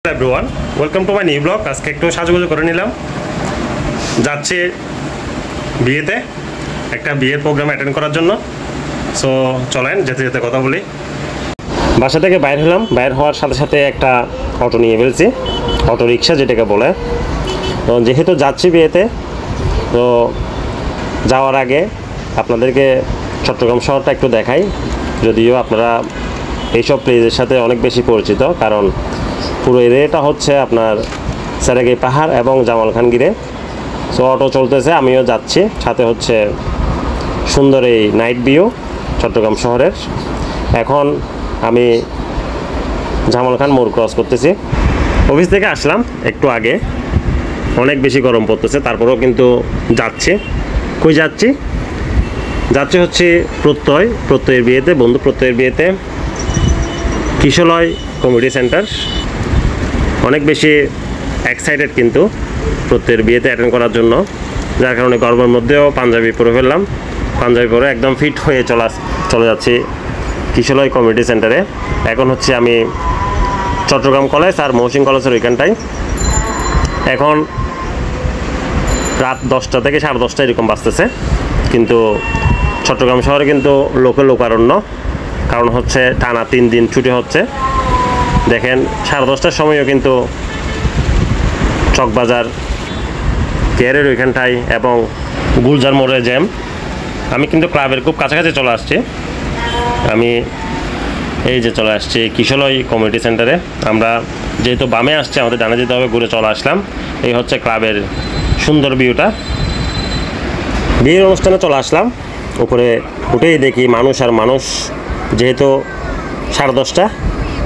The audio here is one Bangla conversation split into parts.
Everyone, welcome to my new blog. আজকে একটু সাজুগুজু করে নিলাম, যাচ্ছি বিয়েতে, একটা বিয়ের প্রোগ্রাম অ্যাটেন্ড করার জন্য। সো চলেন যেতে যেতে কথা বলি। বাসা থেকে বাইর হলাম, বাইর হওয়ার সাথে সাথে একটা অটো নিয়ে ফেলছি, অটো রিক্সা যেটাকে বলে। তো যেহেতু যাচ্ছি বিয়েতে, তো যাওয়ার আগে আপনাদেরকে চট্টগ্রাম শহরটা একটু দেখাই। যদিও আপনারা এইসব প্লেসের সাথে অনেক বেশি পরিচিত, কারণ পুরো এরিয়াটা হচ্ছে আপনার সেরাগাই পাহাড় এবং জামাল খান গিরে। সো অটো চলতেছে, আমিও যাচ্ছি, সাথে হচ্ছে সুন্দর এই নাইট ভিউ চট্টগ্রাম শহরের। এখন আমি জামাল খান মোড় ক্রস করতেছি। অফিস থেকে আসলাম একটু আগে, অনেক বেশি গরম পড়তেছে, তারপরেও কিন্তু যাচ্ছি। কই যাচ্ছি হচ্ছে প্রত্যয়ের বিয়েতে, বন্ধু প্রত্যয়ের বিয়েতে, কিশলয় কমিউনিটি সেন্টার। অনেক বেশি এক্সাইটেড কিন্তু প্রত্যেকের বিয়েতে অ্যাটেন্ড করার জন্য, যার কারণে গরমের মধ্যেও পাঞ্জাবি পরে ফেললাম। পাঞ্জাবি পরে একদম ফিট হয়ে চলে যাচ্ছি কিশলয় কমিউনিটি সেন্টারে। এখন হচ্ছে আমি চট্টগ্রাম কলেজ আর মহসিন কলেজের ওইখানটায়। এখন রাত 10টা থেকে 10:30 এরকম বাজতেছে, কিন্তু চট্টগ্রাম শহরে কিন্তু লোকারণ্য, কারণ হচ্ছে টানা 3 দিন ছুটি হচ্ছে। দেখেন 10:30টার সময়ও কিন্তু চকবাজার কেয়ারের ওইখানটায় এবং গুলজার মোড়ে জ্যাম। আমি কিন্তু ক্লাবের খুব কাছাকাছি চলে আসছি। আমি এই যে চলে আসছি কিশলয় কমিউনিটি সেন্টারে। আমরা যেহেতু বামে আসছি, আমাদের ডানে যেতে হবে, ঘুরে চলে আসলাম। এই হচ্ছে ক্লাবের সুন্দর ভিউটা। বিয়ের অনুষ্ঠানে চলে আসলাম, উপরে উঠেই দেখি মানুষ আর মানুষ। যেহেতু 10:30,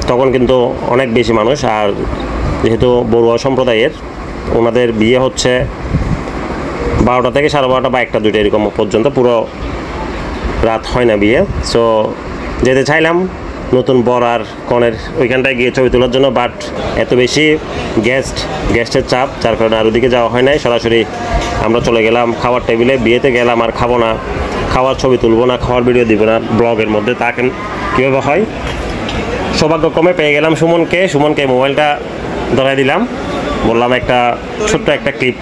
তখন কিন্তু অনেক বেশি মানুষ। আর যেহেতু বড়ুয়া সম্প্রদায়ের, ওনাদের বিয়ে হচ্ছে 12টা থেকে 12:30 বা 1টা 2টা এরকম পর্যন্ত, পুরো রাত হয় না বিয়ে। সো যেতে চাইলাম নতুন বর আর কনের ওইখানটায় গিয়ে ছবি তোলার জন্য, বাট এত বেশি গেস্টের চাপ, যার কারণে আর ওদিকে যাওয়া হয় নাই। সরাসরি আমরা চলে গেলাম খাওয়ার টেবিলে। বিয়েতে গেলাম আর খাবো না, খাওয়ার ছবি তুলবো না, খাওয়ার ভিডিও দিব না ব্লগের মধ্যে, তা কীভাবে হয়। সৌভাগ্যক্রমে পেয়ে গেলাম সুমনকে মোবাইলটা ধরাই দিলাম, বললাম একটা ছোট্ট একটা ক্লিপ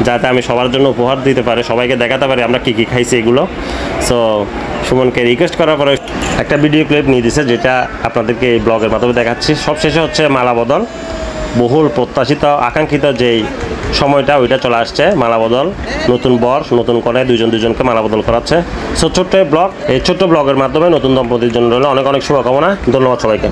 যাতে আমি সবার জন্য উপহার দিতে পারে, সবাইকে দেখাতে পারি আমরা কী খাইছি এগুলো। সো সুমনকে রিকোয়েস্ট করার পরে একটা ভিডিও ক্লিপ নিয়ে দিছে, যেটা আপনাদেরকে এই ব্লগের মাধ্যমে দেখাচ্ছি। সবশেষে হচ্ছে মালা বদল, বহুল প্রত্যাশিত আকাঙ্ক্ষিত যেই সময়টা, ওইটা চলে আসছে। মালা বদল, নতুন বর নতুন করে দুজনকে মালা বদল করাচ্ছে। সো ছোট্ট ব্লগ, এই ছোট্ট ব্লগের মাধ্যমে নতুন দম্পতির জন্য রইল অনেক শুভকামনা। ধন্যবাদ সবাইকে।